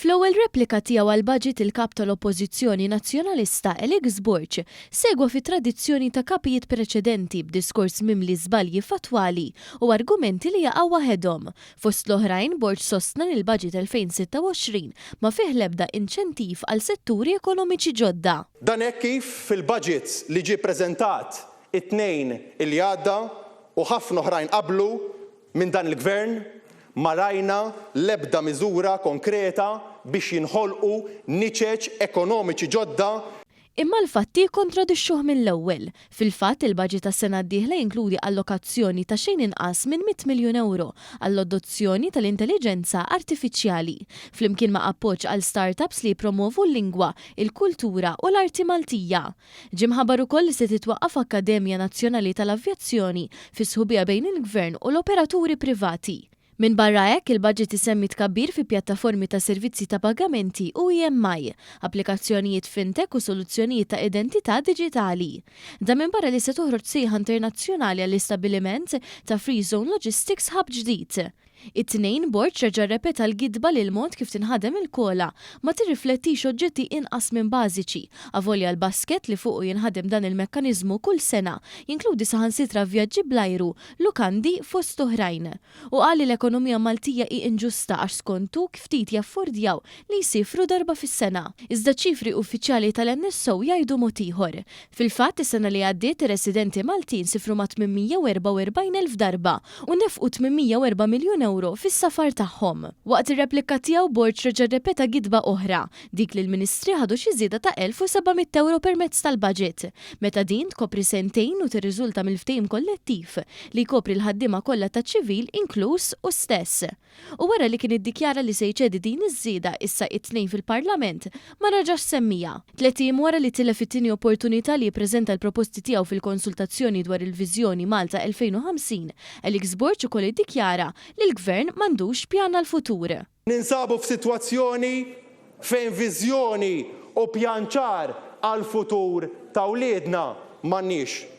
Fl-ewwel replika tiegħu għall-baġit il-kap tal-Oppożizzjoni Nazzjonalista Alex Borch segwa fit-tradizzjoni ta' kapijiet preċedenti b'diskors mimli żbalji fatwali u argumenti li jaqgħu waħedhom. Fost l-oħrajn Borch sostna li l-baġit 2026 ma fih l-ebda inċentiv għal setturi ekonomiċi ġodda. Dan hekk kif fil-budgets li ġie ppreżentat it-tnejn li għadda u ħafna oħrajn qablu minn dan il-gvern ma rajna l-ebda miżura konkreta biex jinħolqu niċeġ ekonomiċi ġodda. Imma l-fatti kontradixxuh mill-ewwel. Fil-fatt il-baġit tas-sena d-dieħla jinkludi allokazzjoni ta' xejn inqas minn 100 miljun euro għall-adozzjoni tal-intelligenza artifiċjali, flimkien ma' appoġġ għal startups li jippromovu l-lingwa, il-kultura u l-arti Maltija. Ġie mħabbar ukoll li se titwaqqaf Akkademja Nazzjonali tal-Avjazzjoni fi sħubija bejn il-Gvern u l-operaturi privati. Min barra hekk il-budget isemmi tkabbir fi pjattaformi ta' servizzi ta' pagamenti u EMI, applikazzjonijiet fintech u soluzzjonijiet ta' identità diġitali. Da minn barra li se toħroġ sejħa internazzjonali għall-istabbiliment ta' Free Zone Logistics Hub ġdid. It-tnejn Borch reġa' repeta l-gidba li l-mod kif tinħadem il-kola ma tirriflettix oġġetti inqas minn bażiċi, avolja l-basket li fuqu jinħadem dan il-mekkaniżmu kull sena, jinkludi saħansitra vjaġġi blajru, lukandi fost oħrajn. U qal li l-ekonomija Maltija hi inġusta għax skontu ftit jaffordjaw li jsifru darba fis-sena. Iżda ċifri uffiċjali tal-NSO jgħidu mod ieħor. Fil-fatt is-sena li għaddiet ir-residenti Maltin sifru ma' 844,000 darba u nefqu 804 miljun euro fis-safar tagħhom. Waqt ir-replika tiegħu Borch reġa' repeta gidba oħra, dik li l-Ministri ħadu xi żieda ta' 1,700 euro permezz tal-baġit, meta din tkopri sentejn u tirriżulta mill-ftehim kollettiv li jkopri l-ħaddiema kollha taċ-ċivil inkluż u stess. U wara li kien iddikjara li se jċedi din iż-żieda issa it-tnejn fil-Parlament ma raġax semmija. 30 wara li tilef it-tieni opportunità li jippreżenta l-proposti tiegħu fil-konsultazzjoni dwar il-Viżjoni Malta 2050, Alex Borch ukoll iddikjara li l-Gvern m'għandux pjan għall-futur. Ninsabu f'sitwazzjoni fejn viżjoni u pjan ċar għall-futur ta' wliedna m'għandniex.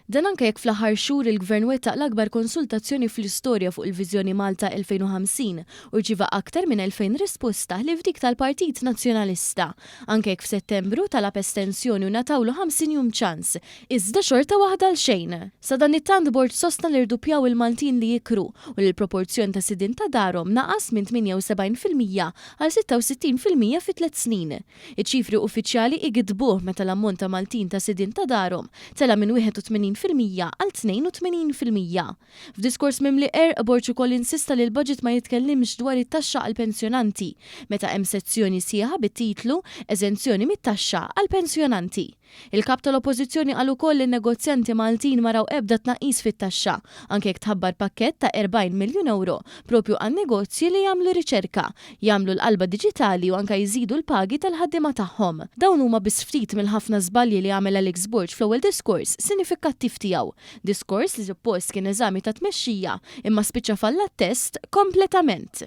Dan anke jekk fl-aħħar xhur il-Gvern wettaq l-akbar konsultazzjoni fl-istorja fuq il-Viżjoni Malta 2050 u rċieva aktar minn 2000 risposta li f'dik tal-Partit Nazzjonalista. Anke jekk f'Settembru talab estensjoni u natawlu 50 jum ċans, iżda xorta waħda l xejn. Sa dan it-tant Borch sostna li rdupjaw il-Maltin li jikru u li l-proporzjon ta' sidin ta' darhom naqas minn 78% għal 66% fi 3 snin. Iċ-ċifri uffiċjali igidbuh meta l-ammont ta' Maltin ta' sidin ta' darhom tela minn 81% għal 82%. F'diskors mimli Borch ukoll insista li l-budget ma jitkellimx dwar it-taxxa għal pensjonanti, meta hemm sezzjoni sieħa bit-titlu Eżenzjoni mit-taxxa għal pensjonanti. Il-kap tal-Oppożizzjoni qal ukoll li n-negozjanti Maltin ma raw ebda tnaqqis fit-taxxa, anke jekk tħabbar pakkett ta' 40 miljun euro propju għan-negozji li jagħmlu riċerka, jagħmlu l-qalba diġitali u anke jżidu l-pagi tal-ħaddiema tagħhom. Dawn huma biss ftit mill-ħafna żbalji li għamel Alex Borch fl-ewwel diskors sinifikattiv tiegħu. Diskors li suppost kien eżami ta' tmexxija imma spiċċa falla t-test kompletament.